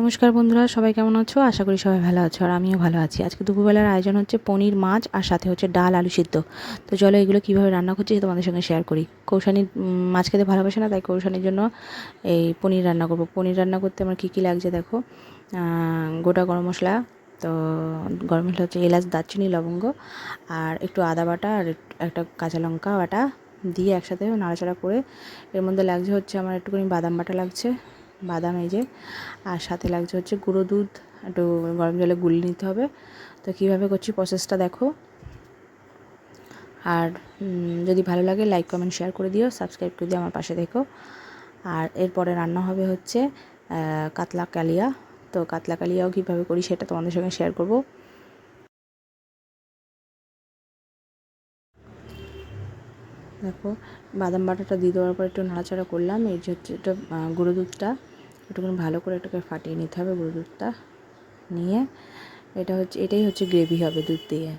নমস্কার বন্ধুরা, সবাই কেমন আছো? আশা করি সবাই ভালো আছো, আর আমিও ভালো আছি। আজকে দুপুরবেলার আয়োজন হচ্ছে পনির, মাছ আর সাথে হচ্ছে ডাল, আলু সিদ্ধ। তো চলো এগুলো কীভাবে রান্না করছি তোমাদের সঙ্গে শেয়ার করি। কৌশানি মাছ খেতে ভালোবাসে না, তাই কৌশানির জন্য এই পনির রান্না করব। পনির রান্না করতে আমার কী কী লাগছে দেখো। গোটা গরম মশলা, তো গরম মশলা হচ্ছে এলাচ, দারচিনি, লবঙ্গ আর একটু আদা বাটা আর একটা কাঁচা লঙ্কা বাটা দিয়ে একসাথে নাড়াচাড়া করে এর মধ্যে লাগছে হচ্ছে আমার একটুখানি বাদাম বাটা লাগছে, বাদাম এই যে, আর সাথে লাগছে হচ্ছে গুঁড়ো দুধ, একটু গরম জলে গুলিয়ে নিতে হবে। তো কীভাবে করছি প্রসেসটা দেখো। আর যদি ভালো লাগে লাইক কমেন্ট শেয়ার করে দিও, সাবস্ক্রাইব করে দিও, আমার পাশে দেখো। আর এরপরে রান্না হবে হচ্ছে কাতলা কালিয়া। তো কাতলা কালিয়াও কীভাবে করি সেটা তোমাদের সঙ্গে শেয়ার করব। দেখো, বাদাম বাটাটা দিয়ে দেওয়ার পর একটু নাড়াচাড়া করলাম। এই যে হচ্ছে এটা গুঁড়ো দুধটা একটুখানি ভালো করে এটাকে ফাটিয়ে নিতে হবে। গুঁড়ো দুধটা নিয়ে এটাই হচ্ছে গ্রেভি হবে দুধ দিয়ে।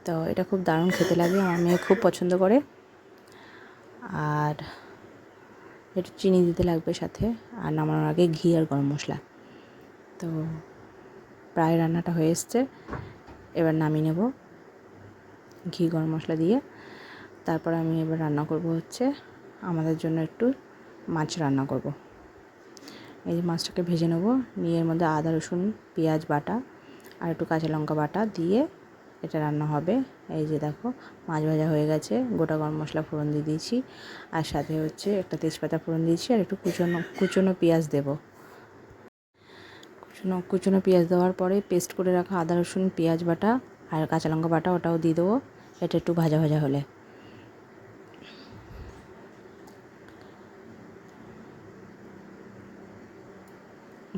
তো এটা খুব দারুণ খেতে লাগে, আমার মেয়ে খুব পছন্দ করে। আর একটু চিনি দিতে লাগবে সাথে, আর নামানোর আগে ঘি আর গরম মশলা। তো প্রায় রান্নাটা হয়ে এসছে, এবার নামিয়ে নেব ঘি গরম মশলা দিয়ে। তারপর আমি এবার রান্না করব হচ্ছে আমাদের জন্য একটু মাছ রান্না করব। এই যে মাছটাকে ভেজে নেব, নিয়ে এর মধ্যে আদা রসুন পেঁয়াজ বাটা আর একটু কাঁচা লঙ্কা বাটা দিয়ে এটা রান্না হবে। এই যে দেখো, মাছ ভাজা হয়ে গেছে, গোটা গরম মশলা ফোড়ন দিয়ে দিয়েছি, আর সাথে হচ্ছে একটা তেজপাতা ফোড়ন দিয়েছি, আর একটু কুচনো পেঁয়াজ দেবো। কুচনো পেঁয়াজ দেওয়ার পরে পেস্ট করে রাখা আদা রসুন পেঁয়াজ বাটা আর কাঁচা লঙ্কা বাটা ওটাও দিয়ে দেবো। এটা একটু ভাজা ভাজা হলে,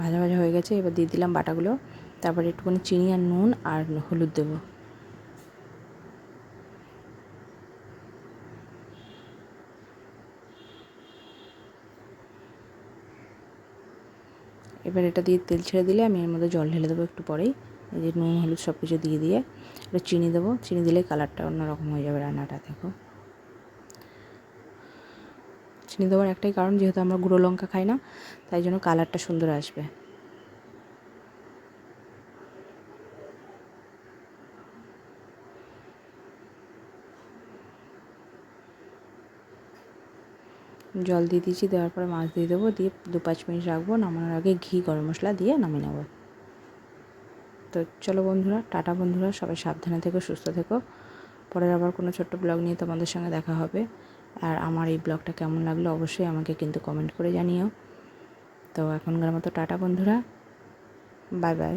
ভাজা ভাজা হয়ে গেছে, এবার দিয়ে দিলাম বাটাগুলো। তারপরে একটুখানি চিনি আর নুন আর হলুদ দেবো। এবার এটা দিয়ে তেল ছেড়ে দিলে আমি এর মধ্যে জল ঢেলে দেবো একটু পরেই। এই যে নুন হলুদ সব কিছু দিয়ে এবার চিনি দেবো। চিনি দিলে কালারটা অন্যরকম হয়ে যাবে রান্নাটা। দেখো, চিনি দেওয়ার একটাই কারণ, যেহেতু আমরা গুঁড়ো লঙ্কা খাই না, তাই জন্য কালারটা সুন্দর আসবে। জল দিয়ে দিয়েছি, দেওয়ার পরে মাছ দিয়ে দেবো, দিয়ে 2-5 মিনিট রাখবো। নামানোর আগে ঘি গরম মশলা দিয়ে নামিয়ে নেবো। তো চলো বন্ধুরা, টাটা বন্ধুরা, সবাই সাবধানে থেকো, সুস্থ থেকো। পরের আবার কোনো ছোট্ট ব্লগ নিয়ে তোমাদের সঙ্গে দেখা হবে। আর আমার এই ব্লগটা কেমন লাগলো অবশ্যই আমাকে কিন্তু কমেন্ট করে জানিও। তো এখনকার মতো টাটা বন্ধুরা, বাই বাই।